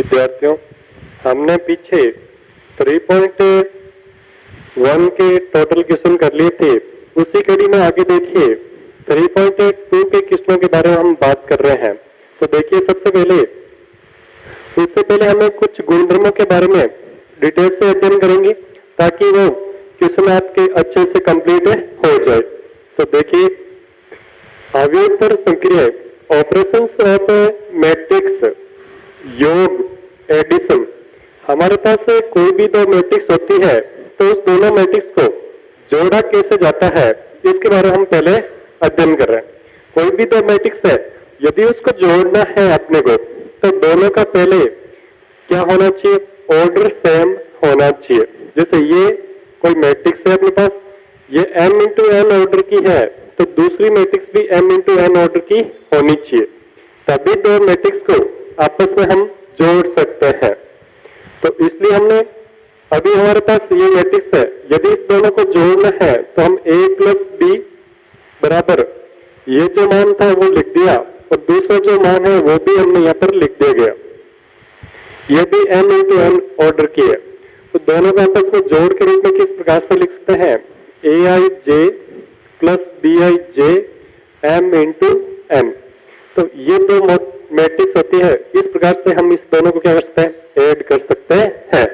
विद्यार्थियों, हमने पीछे 3.1 के टोटल क्वेश्चन कर लिए थे। उसी कड़ी में आगे देखिए 3.2 के क्वेश्चनों के बारे में हम बात कर रहे हैं। तो देखिए उससे पहले हमें कुछ गुणधर्मों के बारे में डिटेल से अध्ययन करेंगे ताकि वो क्वेश्चन आपके अच्छे से कंप्लीट हो जाए। तो देखिए अव्युत्तर संक्रिय ऑपरेशंस ऑफ मैट्रिक्स, योग, एडिशन। हमारे पास कोई भी दो मैट्रिक्स होती है तो उस दोनों मैट्रिक्स को जोड़ा कैसे जाता है इसके बारे में हम पहले अध्ययन कर रहे हैं। कोई भी दो मैट्रिक्स है, यदि उसको जोड़ना है अपने को तो दोनों का पहले क्या होना चाहिए, ऑर्डर सेम होना चाहिए। जैसे ये कोई मैट्रिक्स है अपने पास, ये m इंटू n ऑर्डर की है तो दूसरी मैट्रिक्स भी m इंटू n ऑर्डर की होनी चाहिए, तभी दो मैट्रिक्स को आपस में हम जोड़ सकते हैं। तो इसलिए हमने अभी हमारे पास ये मैट्रिक्स है, यदि इस दोनों को जोड़ना है तो हम a प्लस बी बराबर ये जो मान था वो लिख दिया और दूसरा जो मान है वो भी हमने यहाँ पर लिख दिया गया। ये भी m इंटू n ऑर्डर की है तो दोनों को आपस में जोड़ के रूप में किस प्रकार से लिख सकते हैं, aij plus bij m into n। तो ये दो मैट्रिक्स होती है, इस प्रकार से हम इस दोनों को क्या कर सकते हैं, ऐड कर सकते हैं।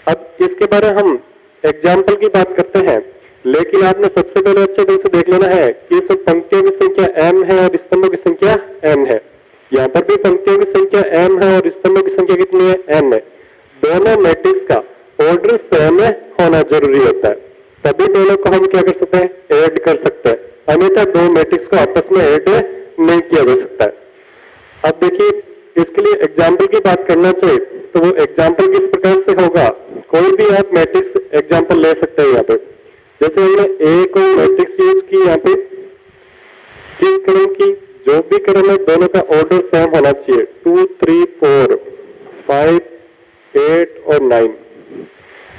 अब इसके बारे में हम एग्जाम्पल की बात करते हैं, लेकिन आपने सबसे पहले अच्छे ढंग से देख लेना है कि इसमें पंक्तियों की संख्या m है और स्तंभों की संख्या n है। यहाँ पर भी पंक्तियों की संख्या m है और स्तंभों की संख्या कितनी है, n है। दोनों मैट्रिक्स का ऑर्डर सेम होना जरूरी होता है, तभी दोनों को हम क्या कर सकते हैं, ऐड कर सकते हैं, अन्यथा दो मैट्रिक्स को आपस में ऐड नहीं किया जा सकता है। अब देखिए इसके लिए एग्जाम्पल की बात करना चाहिए तो वो एग्जाम्पल किस प्रकार से होगा, कोई भी आप मैट्रिक्स एग्जाम्पल ले सकते हैं। यहाँ पे जैसे हमने ए को मैट्रिक्स यूज की, यहाँ पे किस क्रम की, जो भी क्रम है दोनों का ऑर्डर सेम होना चाहिए, 2 3 4 5 8 और 9।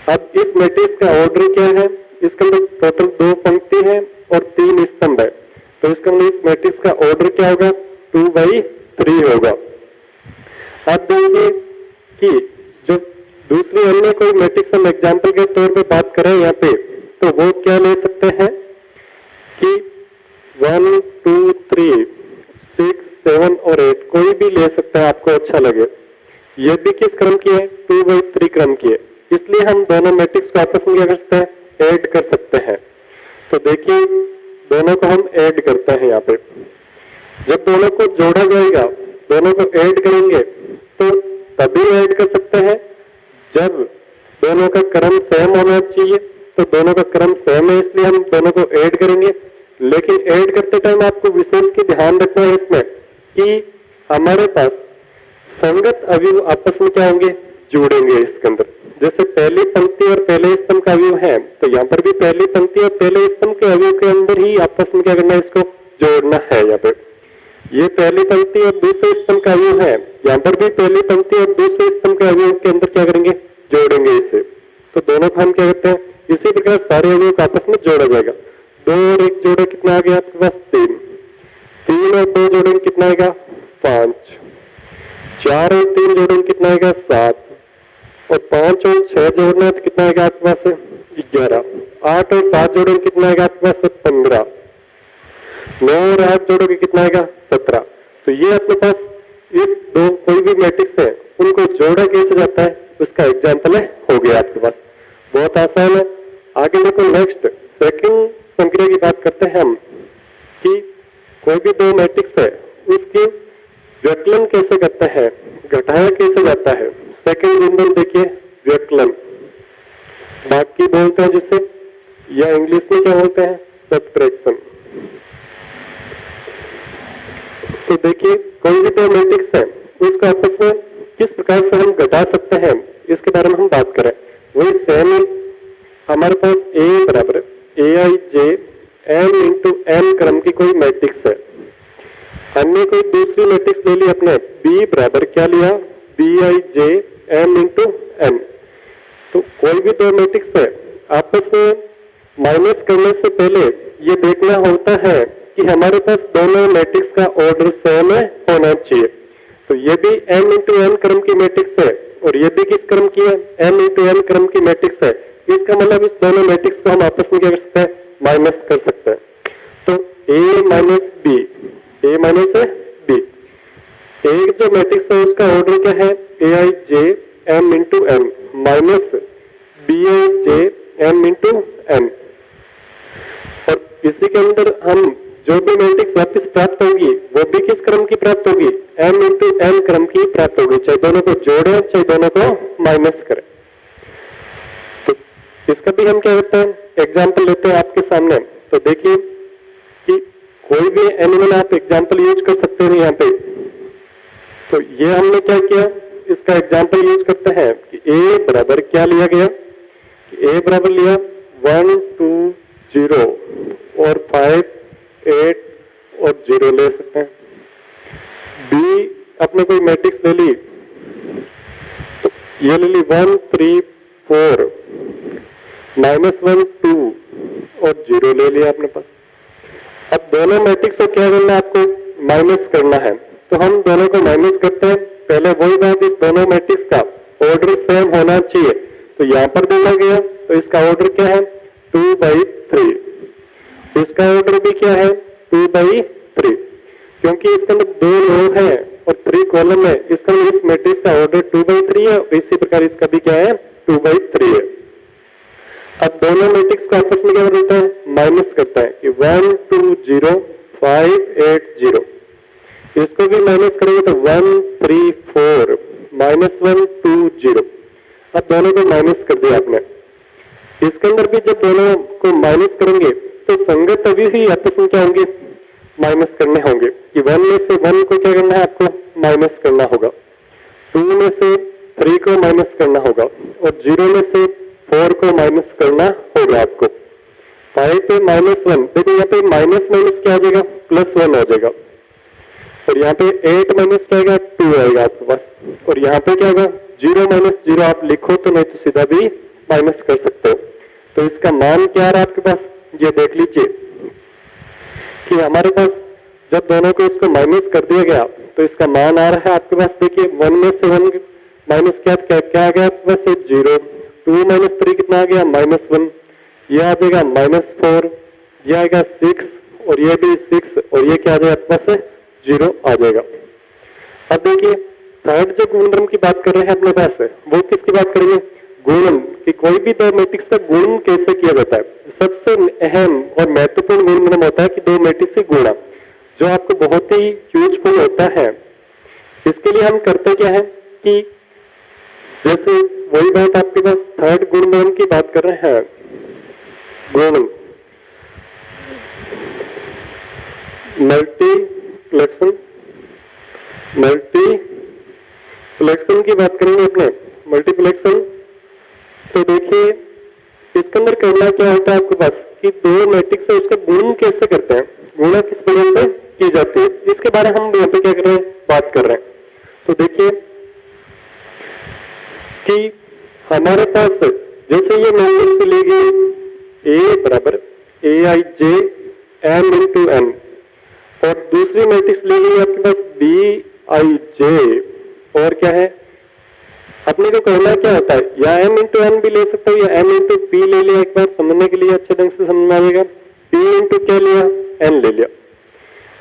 अब इस मैट्रिक्स का ऑर्डर क्या है, इसके अंदर टोटल 2 पंक्ति है और 3 स्तंभ है, तो इसके अंदर इस मैट्रिक्स का ऑर्डर क्या होगा, 2/3 होगा। अब देखिए कि जो दूसरी अन्य कोई मैट्रिक्स हम एग्जाम्पल के तौर पे बात करें यहाँ पे, तो वो क्या ले सकते हैं कि 1 2 3 6 7 और 8 कोई भी ले सकते हैं, आपको अच्छा लगे। ये भी किस क्रम की है, 2/3 क्रम की है, इसलिए हम दोनों मैट्रिक्स को आपस में क्या कर सकते हैं, ऐड कर सकते हैं। तो देखिए दोनों को हम ऐड करते हैं। यहाँ पे जब दोनों को जोड़ा जाएगा, दोनों को ऐड करेंगे तो तभी ऐड कर सकते हैं जब दोनों का क्रम सेम होना चाहिए। तो दोनों का क्रम सेम है इसलिए हम दोनों को ऐड करेंगे, लेकिन ऐड करते टाइम आपको विशेष की ध्यान रखना है इसमें कि हमारे पास संगत अवयव आपस में क्या होंगे, जुड़ेंगे इसके अंदर। जैसे पहली पंक्ति और पहले स्तंभ का अवयव है तो यहाँ पर भी पहली पंक्ति और पहले स्तंभ के अवयव के अंदर ही आपस में क्या करना है, इसको जोड़ना है। यहाँ पे ये पहली पंक्ति और दूसरे स्तंभ का अवयव है, यहाँ पर भी पहली पंक्ति और दूसरे स्तंभ के अवयव के अंदर क्या करेंगे, जोड़ेंगे इसे। तो दोनों को हम क्या करते हैं, इसी प्रकार सारे अवयव को आपस में जोड़ा जाएगा। 2 और 1 जोड़े कितना आ गया आपके पास, 3 3 और 2 जोड़े कितना आएगा, 5 4 और 3 जोड़े कितना आएगा, 7 और 5 और 6 जोड़ना तो कितना आएगा आपके पास, 11 8 और 7 जोड़े कितना आएगा आपके पास, 15 9 और 8 जोड़ोगे कितना आएगा, 17। तो ये अपने पास इस दो कोई भी मैट्रिक्स है उनको जोड़ा कैसे जाता है उसका एग्जाम्पल हो गया आपके पास, बहुत आसान है। आगे देखो नेक्स्ट सेकंड संक्रिया की बात करते हैं हम कि कोई भी दो मैट्रिक्स है उसकी व्यकलन कैसे करते हैं, घटाया कैसे जाता है। सेकंड गुणधर्म देखिए व्यकलन, बाकी बोलते हैं जिसे, या इंग्लिश में क्या बोलते हैं, सब्ट्रैक्शन। तो देखिए कोई भी दो मैट्रिक्स है उसको आपस में किस प्रकार से हम घटा सकते हैं इसके बारे में हम बात करें। वही सेम हमारे पास A बराबर aij m इंटू n क्रम की कोई मैट्रिक्स है, हमने कोई दूसरी मैट्रिक्स ले ली अपने B बराबर क्या लिया, bij m इंटू n। तो कोई भी दो मैट्रिक्स है आपस में माइनस करने से पहले ये देखना होता है कि हमारे पास दोनों मैट्रिक्स का ऑर्डर सेम होना चाहिए। तो ये भी m इंटू n क्रम की मैट्रिक्स है और ये भी किस क्रम की है, m इंटू n क्रम की मैट्रिक्स है। इसका मतलब इस दोनों मैट्रिक्स को हम आपस में क्या कर सकते हैं, माइनस कर सकते हैं। तो a minus b, a minus b, एक जो मैट्रिक्स है उसका ऑर्डर क्या है, a i j m into m minus b i j m into m. और इसी के अंदर हम जो भी मैट्रिक्स वापस प्राप्त होगी वो भी किस क्रम की प्राप्त होगी, m इंटू n क्रम की प्राप्त होगी, चाहे दोनों को जोड़े चाहे दोनों को माइनस करें। तो इसका भी हम क्या करते हैं, एग्जाम्पल लेते हैं आपके सामने। तो देखिए कि कोई भी एनिमल आप एग्जाम्पल यूज कर सकते हैं यहाँ पे। तो ये हमने क्या किया, इसका एग्जाम्पल यूज करते हैं कि a बराबर क्या लिया गया, a बराबर लिया 1 2 0 और 5 8 और 0 ले सकते हैं। b अपने कोई मैट्रिक्स ले ली, तो ये ले ली 1 3 4 -1 2 और 0 ले लिया अपने पास। अब दोनों मैट्रिक्स को क्या करना है, आपको माइनस करना है। तो हम दोनों को माइनस करते हैं। पहले वही बात, इस दोनों मैट्रिक्स का ऑर्डर सेम होना चाहिए। तो यहाँ पर देखा गया तो इसका ऑर्डर क्या है 2/3, इसका ऑर्डर भी क्या है 2/3, क्योंकि इसके अंदर 2 रो है और 3 कॉलम है। इसका इस मैट्रिक्स का ऑर्डर 2/3 है और इसी प्रकार इसका भी क्या है 2/3 है। अब दोनों मैट्रिक्स को आपस में क्या करता है, माइनस करता है कि 1 2 0 5 8 0। इसको भी माइनस करेंगे तो 1 3 4 -1 2 0। अब दोनों को माइनस कर दिया आपने। इसके अंदर भी जब दोनों को माइनस करेंगे तो संगत अभी ही आपस में क्या होंगे, माइनस करने होंगे। कि 1 में से 1 को क्या करना है, आपको माइनस करना होगा, 2 में से 3 को माइनस करना होगा और 0 में से 4 को माइनस करना होगा आपको। 5 पे -1, देखिए यहाँ पे माइनस माइनस क्या आ जाएगा, +1 हो जाएगा। और यहाँ पे 8 माइनस क्या आएगा 2 आएगा आपके पास। और यहाँ पे क्या होगा 0 - 0 आप लिखो तो, नहीं तो सीधा भी माइनस कर सकते हो। तो इसका मान क्या आ रहा है आपके पास, ये देख लीजिए कि हमारे पास जब दोनों को इसको माइनस कर दिया गया तो इसका मान आ रहा है आपके पास, देखिए 1 में से 1 माइनस क्या आ गया आपके पास 0, 2 - 3 कितना आ गया -1, ये आ जाएगा -4, ये आएगा 6 और ये भी 6 और ये क्या आ जाएगा आपके पास 0 आ जाएगा। अब देखिए थर्ड जो गुणनफल की बात कर रहे हैं अपने पास है, वो किसकी बात करेंगे, गुणन की। कोई भी दो मैट्रिक्स का गुणन कैसे किया जाता है। सबसे अहम और महत्वपूर्ण गुणनफल होता है कि दो मैट्रिक्स की गुणा, जो आपको बहुत ही यूजफुल होता है। इसके लिए हम करते क्या है कि जैसे वही बात आपके पास थर्ड गुणनफल की बात कर रहे हैं, गुणन मल्टीप्लेक्शन की बात करेंगे अपने मल्टीप्लेक्शन। तो देखिए इसके अंदर करना क्या होता है आपके पास कि दो मैट्रिक्स है उसका गुणन कैसे करते हैं, गुणा किस प्रकार से की जाती है, इसके बारे में हम यहाँ पे क्या कर रहे हैं, बात कर रहे हैं। तो देखिए कि हमारे पास जैसे ये मैट्रिक्स ली गई A बराबर AIJ M इंटू N और दूसरी मैट्रिक्स ली गई आपके पास BIJ और क्या है, अपने को करना क्या होता है, या M इंटू N भी ले सकते हो या M इंटू P ले लिया, एक बार समझने के लिए अच्छे ढंग से समझ में आएगा। P इंटू क्या लिया, N ले लिया।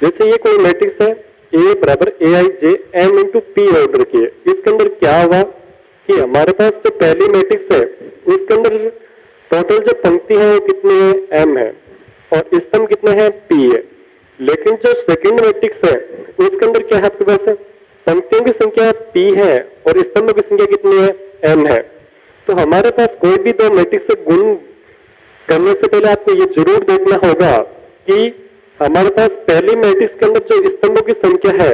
जैसे ये कोई मैट्रिक्स है A बराबर AIJ M into P order की है, इसके अंदर क्या होगा कि हमारे पास जो पहली मैट्रिक्स है उसके अंदर टोटल जो पंक्ति है वो कितनी है, M है और स्तंभ कितने हैं, P है। लेकिन जो सेकंड मैट्रिक्स है उसके अंदर क्या है आपके पास, पंक्तियों की संख्या P है और स्तंभों की संख्या कितनी है, M है। तो हमारे पास कोई भी दो मैट्रिक्स से गुण करने से पहले आपको ये जरूर देखना होगा कि हमारे पास पहली मैट्रिक्स के अंदर जो स्तंभों की संख्या है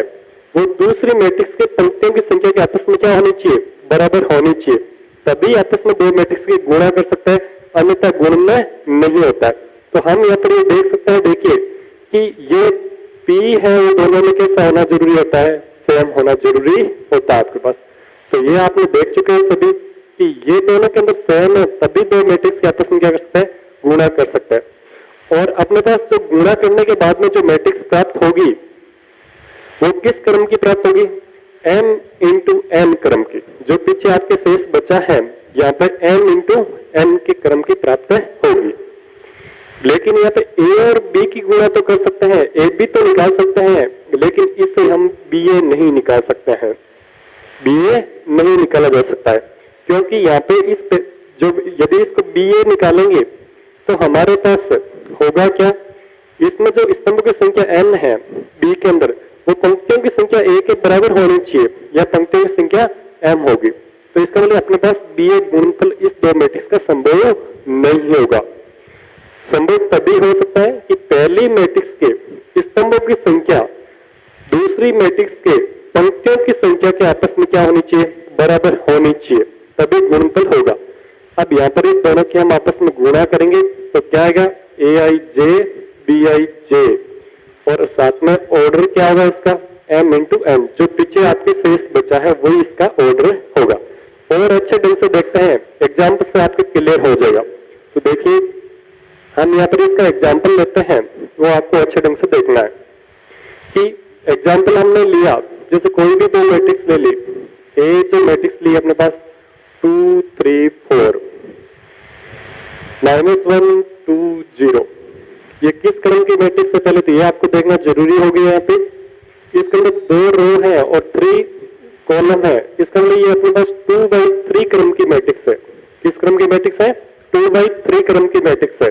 वो दूसरी मैट्रिक्स के पंक्तियों की संख्या के आपस में क्या होनी चाहिए, बराबर होनी चाहिए, तभी आपस में दो मैट्रिक्स की गुणा कर सकते हैं, अन्यथा गुण में नहीं होता है। तो हम यहाँ पर ये देख सकते हैं, देखिए कि ये P है वो दोनों में कैसा होना जरूरी होता है, सेम होना जरूरी होता है आपके पास। तो ये आपने देख चुके हैं सभी कि ये दोनों के अंदर सेम है, तभी दो मैट्रिक्स के आपस में क्या कर सकते हैं, गुणा कर सकते हैं। और अपने पास जो गुणा करने के बाद में जो मैट्रिक्स प्राप्त होगी वो किस क्रम की प्राप्त होगी, m इंटू n क्रम की, जो पीछे आपके शेष बचा है यहाँ पर m इंटू n के क्रम की प्राप्त होगी। लेकिन यहाँ पे a और b की गुणा तो कर सकते हैं, a b तो निकाल सकते हैं, लेकिन इससे हम ba नहीं निकाल सकते हैं, ba नहीं निकाला जा सकता है, क्योंकि यहाँ पे इस पे जो यदि इसको ba निकालेंगे तो हमारे पास होगा क्या, इसमें जो स्तंभों की संख्या n है b के अंदर, वो पंक्तियों की संख्या a के बराबर होनी चाहिए या पंक्तियों की संख्या m होगी। तो इसका मतलब अपने पास ba गुणनफल इस दो मैट्रिक्स का संभव नहीं होगा। संभव तभी हो सकता है कि पहली मैट्रिक्स के स्तंभों की संख्या दूसरी मैट्रिक्स के पंक्तियों की संख्या के आपस में क्या होनी चाहिए, बराबर होनी चाहिए, तभी गुणनफल होगा। अब यहाँ पर इस दोनों की हम आपस में गुणा करेंगे तो क्या आएगा, aij bij, और साथ में ऑर्डर क्या होगा इसका, m इंटू n, जो पीछे आपके शेष बचा है वही इसका ऑर्डर होगा। और अच्छे ढंग से देखते हैं, एग्जाम्पल से आपके क्लियर हो जाएगा। तो देखिए हम यहाँ पर इसका एग्जाम्पल लेते हैं, वो आपको अच्छे ढंग से देखना है कि एग्जाम्पल हमने लिया, जैसे कोई भी दो मैट्रिक्स ले ली, ए जो मैट्रिक्स ली अपने पास 2 3 4 -1 2 0, ये किस क्रम की मैट्रिक्स है पहले तो ये आपको देखना जरूरी होगी। यहाँ पे इसके अंदर 2 रो है और 3 कॉलम है, इसका मतलब ये अपने पास 2/3 क्रम की मैट्रिक्स है। किस क्रम की मैट्रिक्स है, 2/3 क्रम की मैट्रिक्स है।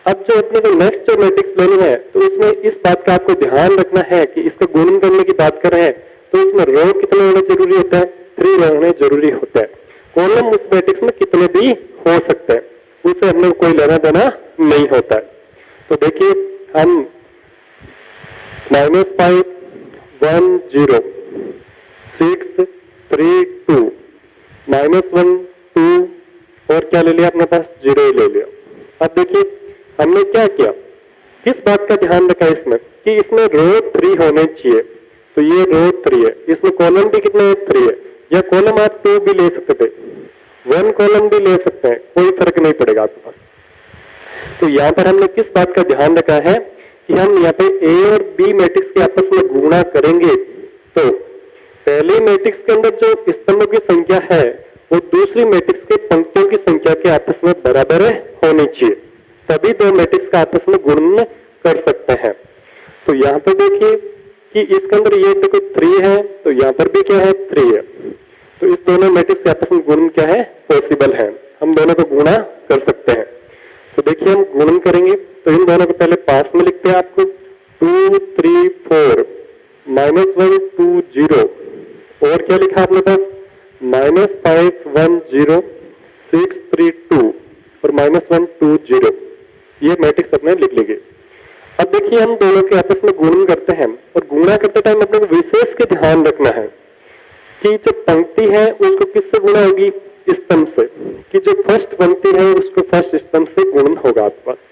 अब जो अपने को नेक्स्ट जो मैट्रिक्स लेनी है तो उसमें इस बात का आपको ध्यान रखना है कि इसका गुणन करने की बात कर रहे हैं तो इसमें रो कितने होने जरूरी होता है, 3 रो होने जरूरी होता है। कॉलम उस मैट्रिक्स में कितने भी हो सकते हैं, उससे हमने कोई लेना देना नहीं होता है। तो देखिए हम -5 1 0 6 3 2 -1 2 और क्या ले लिया अपने पास, 0 ले लिया। अब देखिए हमने क्या किया, किस बात का ध्यान रखा इसमें कि इसमें रो 3 होने चाहिए, तो ये रो 3 है, इसमें कॉलम भी कितने 3 है, या कॉलम आप 2 भी ले सकते थे, 1 कॉलम भी ले सकते हैं, कोई फर्क नहीं पड़ेगा आपके पास। तो यहाँ पर हमने किस बात का ध्यान रखा है कि हम यहाँ पे ए और बी मैट्रिक्स के आपस में गुणा करेंगे तो पहले मैट्रिक्स के अंदर जो स्तंभों की संख्या है वो दूसरी मैट्रिक्स के पंक्तियों की संख्या के आपस में बराबर होनी चाहिए, तभी दो मैट्रिक्स का आपस में गुणन कर सकते हैं। तो यहाँ पर देखिए कि इसके अंदर ये देखो 3 है, तो यहाँ पर भी क्या है 3 है, तो इस दोनों मैट्रिक्स के आपस में गुणन क्या है, पॉसिबल है, हम दोनों को गुणा कर सकते हैं। तो देखिए हम गुणन करेंगे तो इन दोनों को पहले पास में लिखते हैं आपको 2 3 4 -1 2 0 और क्या लिखा आपने पास -5 1 0 6 3 2 और -1 2 0, ये मैट्रिक्स अपने लिख लेंगे। अब देखिए हम दोनों के आपस में गुणन करते हैं और गुणा करते टाइम अपने को विशेष के ध्यान रखना है कि जो पंक्ति है उसको किससे गुणा होगी, स्तंभ से, कि जो फर्स्ट पंक्ति है उसको फर्स्ट स्तंभ से गुणन होगा आपके पास,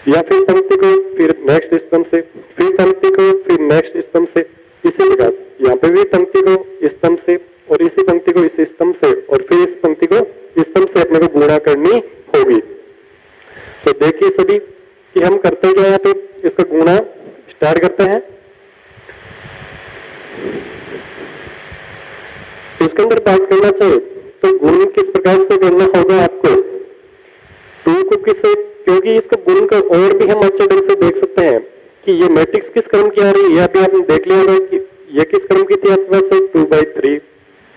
या फिर पंक्ति को फिर नेक्स्ट स्तंभ से, फिर पंक्ति को फिर नेक्स्ट स्तंभ से, इसी प्रकार यहाँ पे भी पंक्ति को स्तंभ से और इसी पंक्ति को इस स्तंभ से और फिर इस पंक्ति को स्तंभ से अपने को गुणा करनी होगी। तो देखिए सभी कि हम करते क्या, यहाँ पे इसका गुणा स्टार्ट करते हैं। इसके अंदर बात करना चाहिए तो गुणन किस प्रकार से करना होगा आपको, 2 को किससे, क्योंकि इसका गुणन का और भी हम अच्छे ढंग से देख सकते हैं कि ये मैट्रिक्स किस क्रम की आ रही है, अभी आपने देख लिया होगा कि ये किस क्रम की थी आपके पास, 2/3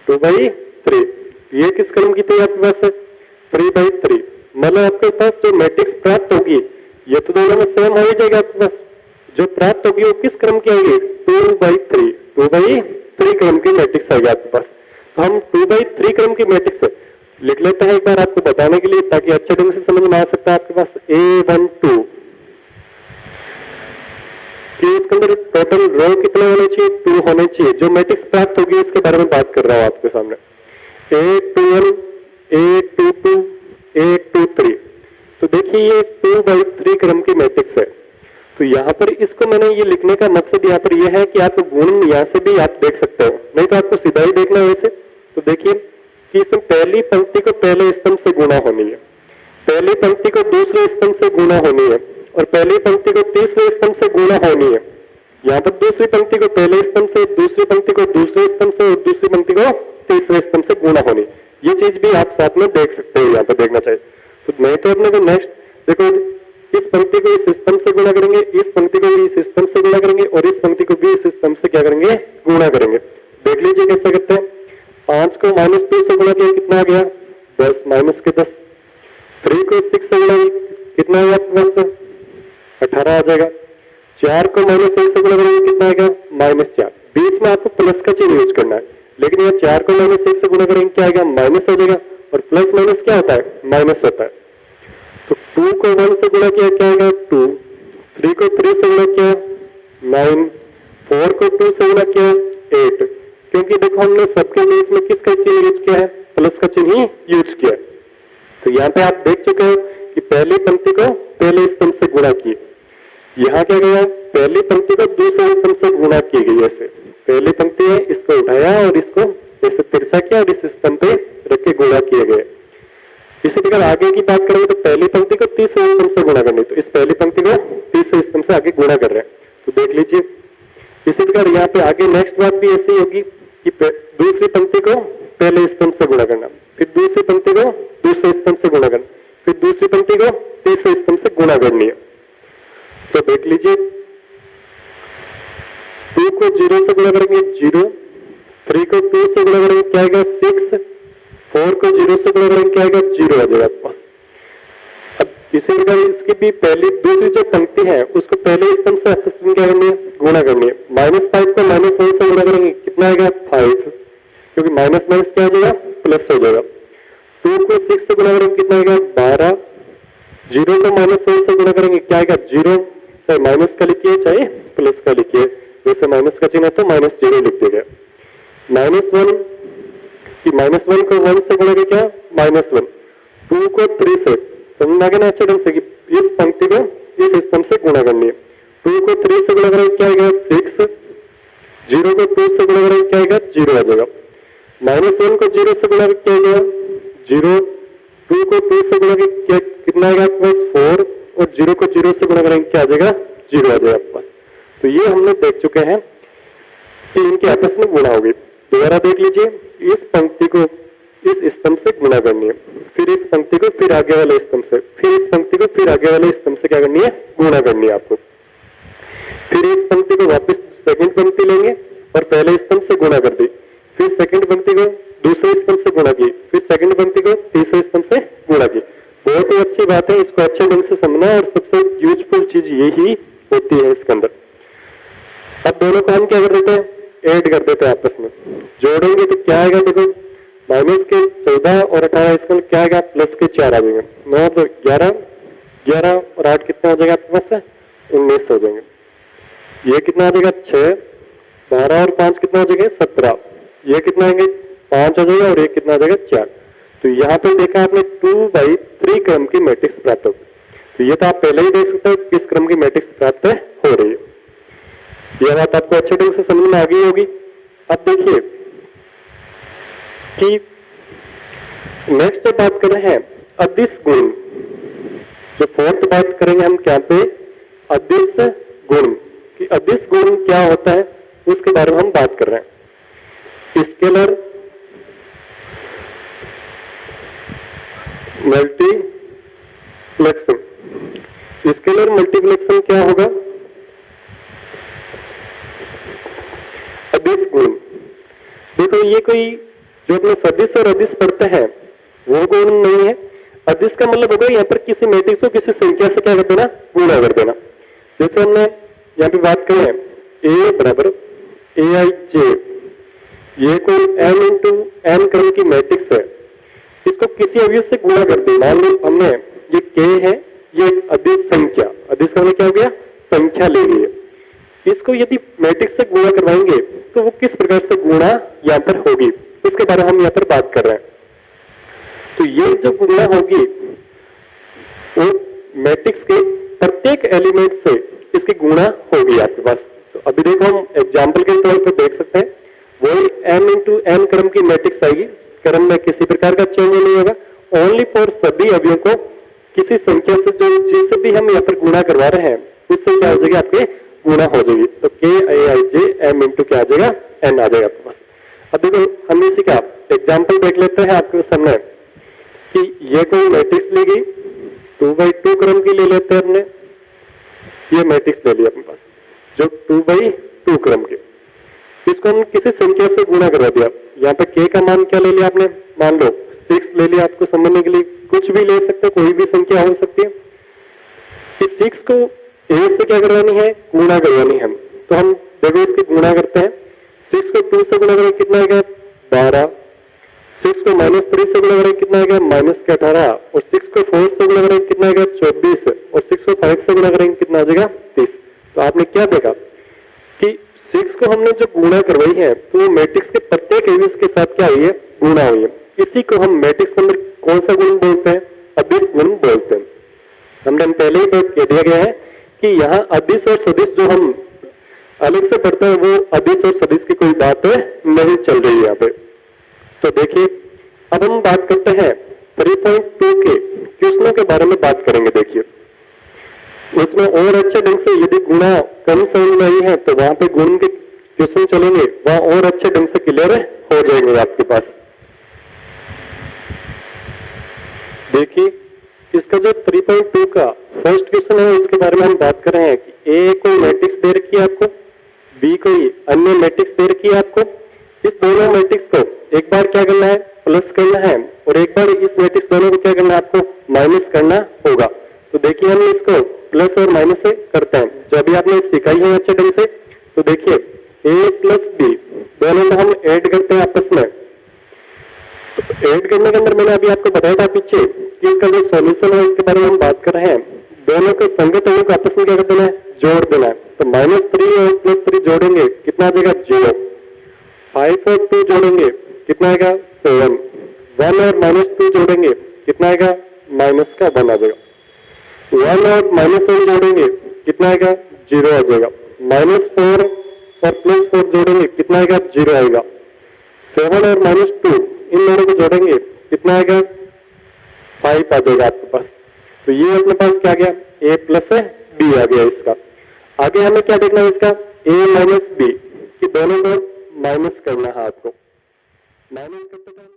2/3, ये किस क्रम की थी आपके पास, 3/3, मतलब आपके पास जो मैट्रिक्स प्राप्त होगी ये तो दोनों में सेम हो ही जाएगा, आपके पास जो प्राप्त होगी वो किस क्रम की आएगी, 2/3 क्रम की मैट्रिक्स आएगी आपके पास। तो हम 2/3 क्रम की मैट्रिक्स लिख लेते हैं एक बार आपको बताने के लिए, ताकि अच्छे ढंग से समझ में आ सकता है। आपके पास A12 कि इसके अंदर टोटल रो कितने होने चाहिए, 2 होने चाहिए, जो मैट्रिक्स प्राप्त होगी उसके बारे में बात कर रहा हूं आपके सामने। A21 A22 A23, तो देखिए ये 2/3 क्रम की मैट्रिक्स है। तो यहाँ पर इसको मैंने ये लिखने का मकसद यहाँ पर यह है कि आप गुणन यहाँ से भी आप देख सकते हो, नहीं तो आपको सीधा ही देखना है वैसे। तो देखिए कि इसमें पहली पंक्ति को पहले स्तंभ से गुणा होनी है, पहली पंक्ति को दूसरे स्तंभ से गुणा होनी है और पहली पंक्ति को तीसरे स्तंभ से गुणा होनी है। यहाँ पर दूसरी पंक्ति को पहले स्तंभ से, दूसरी पंक्ति को दूसरे स्तंभ से और दूसरी पंक्ति को तीसरे स्तंभ से गुणा होनी, ये चीज भी आप साथ में देख सकते हो, यहाँ पर देखना चाहिए। तो नहीं तो अपने को नेक्स्ट देखो, इस पंक्ति को इस स्तंभ से गुणा करेंगे, इस पंक्ति को भी इस स्तंभ से गुणा करेंगे और इस पंक्ति को भी इस स्तंभ से क्या करेंगे, गुणा करेंगे। देख लीजिए कैसे करते हैं। 5 को -2 से गुणा किया कितना आ गया 10 माइनस के 10। 3 को 6 से गुणा कितना आएगा प्लस 18 आ जाएगा। 4 को -1 से गुणा करेंगे कितना आएगा -4। बीच में आपको प्लस का चिन्ह यूज करना है, लेकिन यहाँ 4 को -1 से गुणा करेंगे क्या आएगा माइनस हो जाएगा, और प्लस माइनस क्या होता है माइनस होता है। तो 2 को 1 से गुणा किया क्या आएगा 2, 3 को 3 से गुणा किया 9, 4 को 2 से गुणा किया 8, क्योंकि देखो हमने सबके बीच में किसका चिन्ह यूज किया है, प्लस का चिन्ह ही यूज किया। तो यहाँ पे आप देख चुके हो कि पहली पंक्ति को पहले स्तंभ से गुणा की, यहाँ क्या गया पहली पंक्ति को दूसरे स्तंभ से गुणा की गई। ऐसे पहली पंक्ति है, इसको उठाया और इसको ऐसे तिरछा किया और इस स्तंभ पे रख के गुणा किए गए। इसी प्रकार आगे की बात करेंगे तो पहली पंक्ति को तीसरे स्तंभ से गुणा करनी, तो इस पहली पंक्ति को तीसरे स्तंभ से आगे गुणा कर रहे हैं, तो देख लीजिए। इसी प्रकार यहाँ पे आगे नेक्स्ट बात भी ऐसी होगी कि दूसरी पंक्ति को पहले स्तंभ से गुणा करना, फिर दूसरी पंक्ति को दूसरे स्तंभ से गुणा करना, फिर दूसरी पंक्ति को तीसरे स्तंभ से गुणा करनी है। तो देख लीजिए 2 को 0 से गुणा करेंगे 0, 3 को 2 से गुणा करेंगे क्या आएगा 6, 4 को 0 से गुणा करेंगे क्या आएगा 0 आ जाएगा पास। अब इसी प्रकार इसकी भी पहली दूसरी जो पंक्ति है उसको पहले स्तंभ से आपस में क्या करनी है गुणा करनी है। -5 को -1 से गुणा करेंगे कितना आएगा 5, क्योंकि माइनस माइनस क्या हो जाएगा प्लस हो जाएगा। 2 को 6 से गुणा करेंगे कितना आएगा 12, 0 को -1 से गुणा करेंगे क्या आएगा 0, चाहे माइनस का लिखिए चाहे प्लस का लिखिए, वैसे माइनस का चिन्ह है तो -0 लिख दिया गया। -1 कि -1 को 1 से गुणा किया -1, 2 को 3 से समझ आ गया ना अच्छे ढंग से कि इस पंक्ति को इस स्तंभ से गुणा करनी है। 2 को 3 से गुणा करेंगे क्या आएगा 6, 0 को 2 से गुणा करेंगे क्या आएगा 0 आ जाएगा। -1 को 0 से गुणा क्या आएगा 0, 2 को 2 से गुणा किया कितना आएगा प्लस 4, और 0 को 0 से गुणा करेंगे क्या आ जाएगा 0 आ जाएगा पास। तो ये हमने देख चुके हैं कि इनके आपस में गुणा होगी। दोबारा देख लीजिए, इस पंक्ति को इस स्तंभ से गुणा करनी है, फिर इस पंक्ति को फिर आगे वाले स्तंभ से, फिर इस पंक्ति को फिर आगे वाले स्तंभ से क्या करनी है गुणा करनी है आपको। फिर इस पंक्ति को वापस सेकंड पंक्ति लेंगे और पहले स्तंभ से गुणा कर दी, फिर सेकंड पंक्ति को दूसरे स्तंभ से गुणा की, फिर सेकंड पंक्ति को तीसरे स्तंभ से गुणा की। बहुत ही अच्छी बात है, इसको अच्छे ढंग से समझना और सबसे यूजफुल चीज यही होती है इसके अंदर। अब दोनों को हम क्या कर देते हैं ऐड कर देते हैं आपस में, जोड़ेंगे तो क्या आएगा देखो माइनस के 14 और 18 इसका क्या आएगा प्लस के 4 आ जाएंगे, 9 तो 11, 11 और 8 कितना हो जाएगा आपके पास 19 हो जाएंगे। ये कितना आ जाएगा 6, 12 और 5 कितना हो जाएगा 17, ये कितना आएंगे 5 आ जाएगा और ये कितना आ जाएगा 4। तो यहाँ पे देखा आपने 2/3 क्रम की मैट्रिक्स प्राप्त होगी। तो ये तो आप पहले ही देख सकते हो किस क्रम की मैट्रिक्स प्राप्त हो रही है। यह बात आपको अच्छे ढंग से समझ में आ गई होगी। अब देखिए कि नेक्स्ट जो बात कर रहे हैं अदिश गुण, जो फोर्थ बात करेंगे हम क्या पे अदिश गुण, कि अदिश गुण क्या होता है उसके बारे में हम बात कर रहे हैं। स्केलर मल्टीप्लेक्सिंग, स्केलर मल्टीप्लेक्सिंग क्या होगा अदिश गुण। देखो ये कोई जो अपने सदिश और अदिश पढ़ते हैं वो गुण नहीं है। अदिश का मतलब होगा यहाँ पर किसी मैट्रिक्स को किसी संख्या से क्या कर देना गुणा कर देना। जैसे हमने यहाँ पे बात करें a बराबर aij, ये कोई m इंटू n क्रम की मैट्रिक्स है, इसको किसी अवयव से गुणा कर दी। मान लो हमने ये k है, ये अदिश संख्या, अदिश का मतलब क्या हो गया संख्या ले ली है, इसको यदि मैट्रिक्स से गुणा करवाएंगे तो वो किस प्रकार से गुणा यहाँ पर होगी उसके बारे में हम यहाँ पर बात कर रहे हैं। तो ये जो गुणा होगी वो मैट्रिक्स के प्रत्येक एलिमेंट से इसकी गुणा होगी आपके पास। तो अभी देखो हम एग्जाम्पल के तौर पर देख सकते हैं, वही m इंटू n क्रम की मैट्रिक्स आएगी, क्रम में किसी प्रकार का चेंज नहीं होगा, ओनली फॉर सभी अवयवों को किसी संख्या से जो जिससे भी हम यहाँ पर गुणा करवा रहे हैं उससे क्या हो जाएगी आपके गुणा हो जाएगी, तो के ए आई जे एम इंटू क्या आ जाएगा, एन आ जाएगा आपके पास। अब देखो हम इसी का एग्जाम्पल देख लेते हैं आपके सामने कि ये कोई मैट्रिक्स ली गई 2/2 क्रम की ले लेते हैं हमने, ये मैट्रिक्स ले लिया अपने पास जो 2/2 क्रम के, इसको हम किसी संख्या से गुणा करवा दिया। यहाँ पे k का मान क्या ले लिया आपने, मान लो 6 ले लिया आपको समझने के लिए, कुछ भी ले सकते हो, कोई भी संख्या हो सकती है। इस 6 को a से क्या करवानी है, गुणा करवानी है हम, तो हम देखो इसकी गुणा करते हैं। 6 को 2 से गुणा करें कितना आएगा 12, 6 को -3 से गुणा करें कितना आएगा -18, और 6 को 4 से गुणा करें कितना आएगा 24, और 6 को 5 से गुणा करें कितना आ जाएगा 30। तो आपने क्या देखा कि 6 को हमने जो गुणा करवाई है तो वो मैट्रिक्स के प्रत्येक एलिमेंट्स के साथ क्या हुई है, गुणा हुई है। इसी को हम मैट्रिक्स के अंदर कौन सा गुण बोलते हैं, अदिश गुण बोलते हैं। हमने पहले ही कह दिया गया है कि यहाँ अदिश और सदिश जो हम अलग से पढ़ते हैं वो अदिश और सदिश की कोई बात नहीं चल रही है यहाँ पे। तो देखिए अब हम बात करते हैं 3.2 के क्वेश्चनों के बारे में बात करेंगे। देखिए उसमें और अच्छे ढंग से यदि गुणा कम समझ में आई है तो वहां पे गुण के क्वेश्चन चलेंगे, वहां और अच्छे ढंग से क्लियर हो जाएंगे आपके पास। देखिए इसका जो 3.2 का फर्स्ट क्वेश्चन है उसके बारे में हम बात कर रहे हैं कि ए कोई मैट्रिक्स दे रखी है आपको, बी कोई अन्य मैट्रिक्स दे रखी है आपको। इस दोनों मैट्रिक्स को एक बार क्या करना है, प्लस करना है, और एक बार इस मैट्रिक्स दोनों को क्या करना है, आपको माइनस करना होगा। तो देखिए हम इसको प्लस और माइनस से करते हैं, जो अभी आपने सिखाई है अच्छे ढंग से। तो देखिए a प्लस बी दोनों को हम ऐड करते हैं आपस में। तो ऐड करने के अंदर मैंने अभी आपको बताया था पीछे कि इसका जो सॉल्यूशन है उसके बारे में हम बात कर रहे हैं। दोनों को संगत अंगों को आपस में क्या कर देना है, जोड़ देना है। तो -3 और +3 जोड़ेंगे कितना आ जाएगा 0, 5 और 2 जोड़ेंगे कितना आएगा 7, 1 और -2 जोड़ेंगे कितना आएगा माइनस का 1 आ जाएगा, 1 और -1 जोड़ेंगे कितना आएगा 0 आ जाएगा, -4 और +4 जोड़ेंगे कितना आएगा 0 आएगा, 7 और -2 इन दोनों को जोड़ेंगे कितना आएगा 5 आ जाएगा आपके पास। तो ये अपने पास क्या आ गया, a प्लस b आ गया इसका। आगे हमें क्या देखना है, इसका a माइनस b कि दोनों को माइनस करना है आपको। माइनस करते टाइम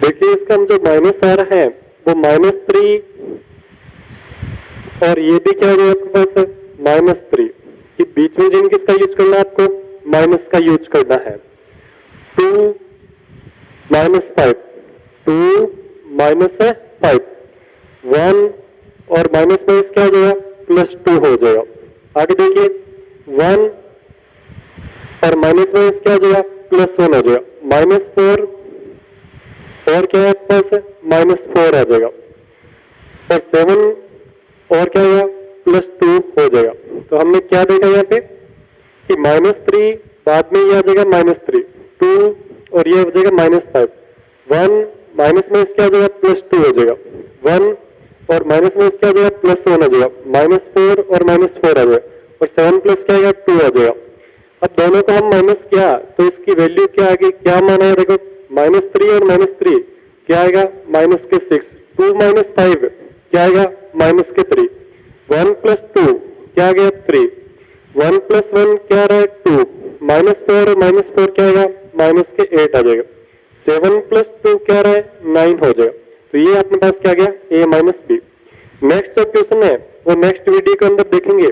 देखिए इसका जो माइनस आ रहा है वो -3 और ये भी क्या है आपके पास है -3 कि बीच में जिन किसका यूज करना है, आपको माइनस का यूज करना है। 2 -5, 2 -5, 1 और माइनस में क्या हो जाएगा +2 हो जाएगा। आगे देखिए 1 और माइनस में क्या हो जाएगा +1 हो जाएगा, -4 और क्या है आपके पास है -4 आ जाएगा, और 7 और क्या होगा +2 हो जाएगा। तो हमने क्या देखा यहाँ पे कि -3 बाद में ये आ जाएगा -3, 2 और ये हो जाएगा -5, 1 माइनस में क्या हो जाएगा +2 हो जाएगा, 1 और माइनस में क्या हो जाएगा +1 हो जाएगा, -4 और -4 आ जाएगा, और 7 प्लस क्या आएगा 2 आ जाएगा। अब दोनों को हम माइनस किया तो इसकी वैल्यू क्या आ गई, क्या माना है देखो -3 और -3 क्या आएगा -6, 2 - 5 क्या आएगा -3, 1 + 2 क्या आ गया 3, 1 + 1 क्या आ रहा है 2, -4 और -4 क्या आएगा -8 आ जाएगा, 7 + 2 क्या आ रहा है 9 हो जाएगा। तो ये अपने पास क्या गया a माइनस बी। नेक्स्ट जो क्वेश्चन है वो नेक्स्ट वीडियो के अंदर देखेंगे।